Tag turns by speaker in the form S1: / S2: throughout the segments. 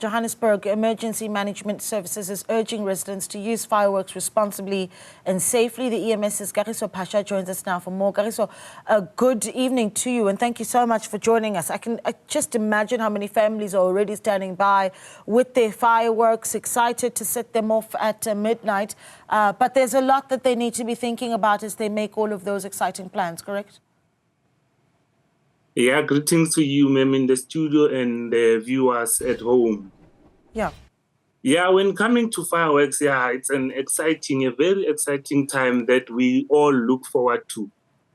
S1: Johannesburg Emergency Management Services is urging residents to use fireworks responsibly and safely. The EMS's Kagiso Phasha joins us now for more. Kagiso, good evening to you, and thank you so much for joining us. I can just imagine how many families are already standing by with their fireworks, excited to set them off at midnight. But there's a lot that they need to be thinking about as they make all of those exciting plans, correct?
S2: Yeah, greetings to you, ma'am, in the studio and the viewers at home.
S1: Yeah.
S2: Yeah, when coming to fireworks, yeah, it's a very exciting time that we all look forward to.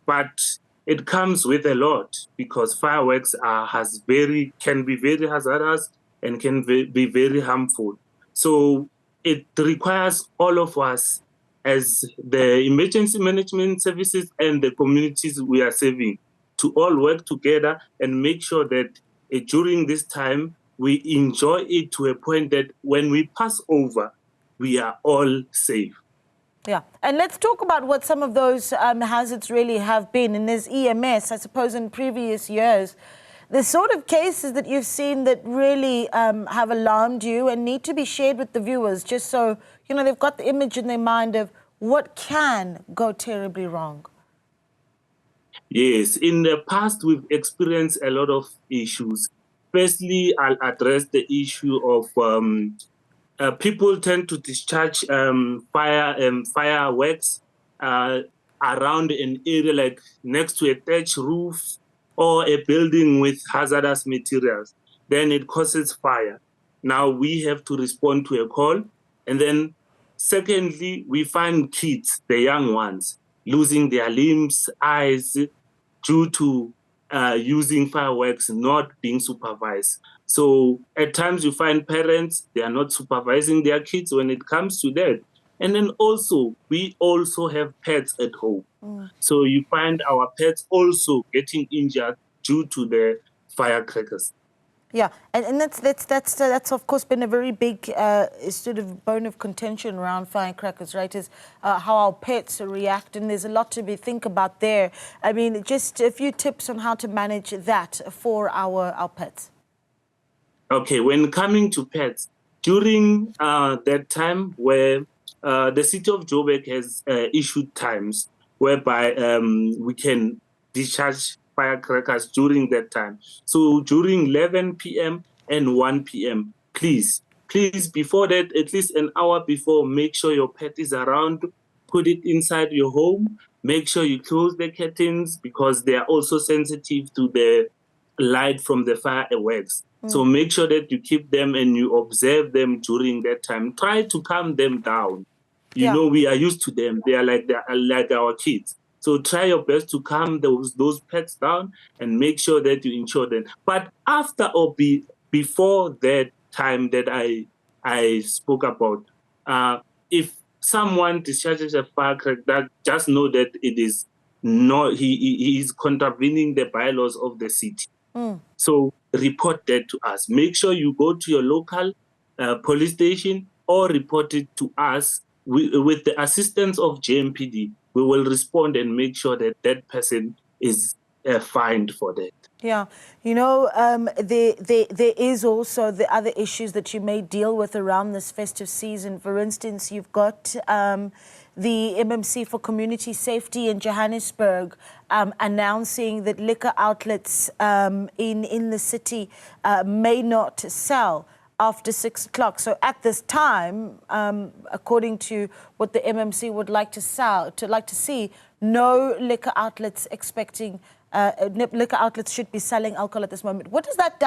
S2: But it comes with a lot because fireworks can be very hazardous and can be very harmful. So it requires all of us as the emergency management services and the communities we are serving to all work together and make sure that during this time we enjoy it to a point that when we pass over, we are all safe.
S1: Yeah, and let's talk about what some of those hazards really have been. And there's EMS, I suppose, in previous years, the sort of cases that you've seen that really have alarmed you and need to be shared with the viewers, just so, you know, they've got the image in their mind of what can go terribly wrong.
S2: Yes, in the past, we've experienced a lot of issues. Firstly, I'll address the issue of people tend to discharge fireworks around an area like next to a thatch roof or a building with hazardous materials. Then it causes fire. Now we have to respond to a call. And then secondly, we find kids, the young ones, losing their limbs, eyes, due to using fireworks not being supervised. So at times you find parents, they are not supervising their kids when it comes to that. And then also, we also have pets at home. So you find our pets also getting injured due to the firecrackers.
S1: Yeah, and that's of course been a very big sort of bone of contention around firecrackers, right? Is how our pets react, and there's a lot to think about there. I mean, just a few tips on how to manage that for our pets.
S2: Okay, when coming to pets, during that time where the city of Joburg has issued times whereby we can discharge firecrackers during that time. So during 11 p.m. and 1 p.m., please, before that, at least an hour before, make sure your pet is around, put it inside your home, make sure you close the curtains because they are also sensitive to the light from the fireworks. So make sure that you keep them and you observe them during that time. Try to calm them down. You know, we are used to them. They are like our kids. So try your best to calm those pets down and make sure that you ensure them. But after or before that time that I spoke about, if someone discharges a firecracker, just know that it is not he is contravening the bylaws of the city. So report that to us. Make sure you go to your local police station or report it to us with the assistance of JMPD. We will respond and make sure that that person is fined for that.
S1: Yeah, you know, there is also the other issues that you may deal with around this festive season. For instance, you've got the MMC for Community Safety in Johannesburg announcing that liquor outlets in the city may not sell after 6 o'clock. So at this time, according to what the MMC would like to see, no liquor outlets liquor outlets should be selling alcohol at this moment. What does that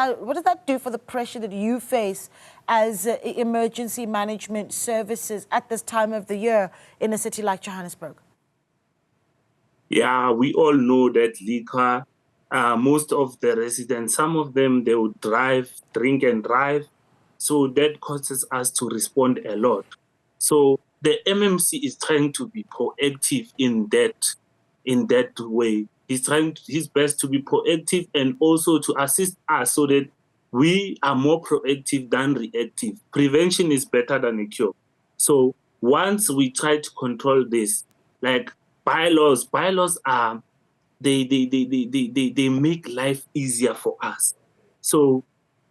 S1: do for the pressure that you face as emergency management services at this time of the year in a city like Johannesburg?
S2: Yeah, we all know that liquor, most of the residents, some of them, they would drink and drive. So that causes us to respond a lot. So the MMC is trying to be proactive in that way. He's trying his best to be proactive and also to assist us so that we are more proactive than reactive. Prevention is better than a cure. So once we try to control this, like bylaws are they make life easier for us. So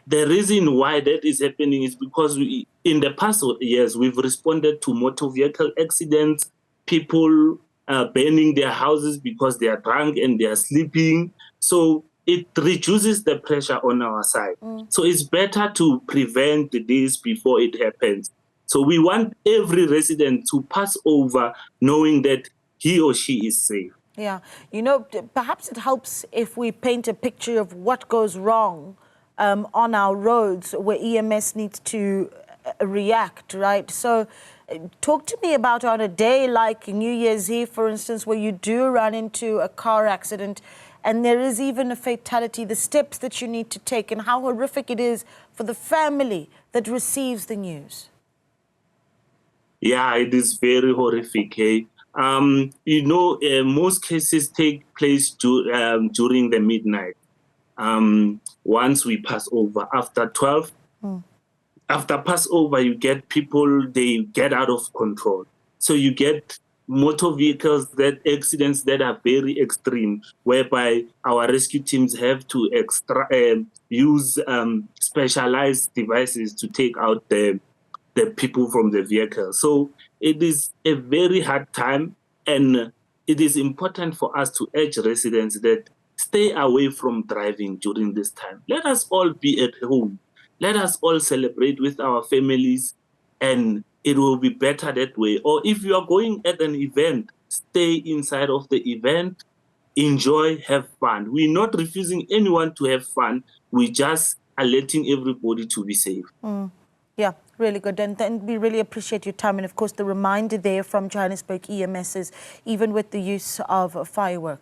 S2: the reason why that is happening is because in the past years, we've responded to motor vehicle accidents, people burning their houses because they are drunk and they are sleeping. So it reduces the pressure on our side. So it's better to prevent this before it happens. So we want every resident to pass over knowing that he or she is safe.
S1: Yeah, you know, perhaps it helps if we paint a picture of what goes wrong on our roads where EMS needs to react, right? So talk to me about on a day like New Year's Eve, for instance, where you do run into a car accident and there is even a fatality, the steps that you need to take and how horrific it is for the family that receives the news.
S2: Yeah, it is very horrific. Hey? You know, most cases take place during the midnight. Once we pass over, after 12, after Passover, you get people, they get out of control. So you get motor vehicles, that accidents that are very extreme, whereby our rescue teams have to use specialized devices to take out the people from the vehicle. So it is a very hard time, and it is important for us to urge residents that stay away from driving during this time. Let us all be at home. Let us all celebrate with our families, and it will be better that way. Or if you are going at an event, stay inside of the event, enjoy, have fun. We're not refusing anyone to have fun. We just are letting everybody to be safe.
S1: Yeah, really good. And we really appreciate your time. And of course, the reminder there from Johannesburg EMS is even with the use of fireworks.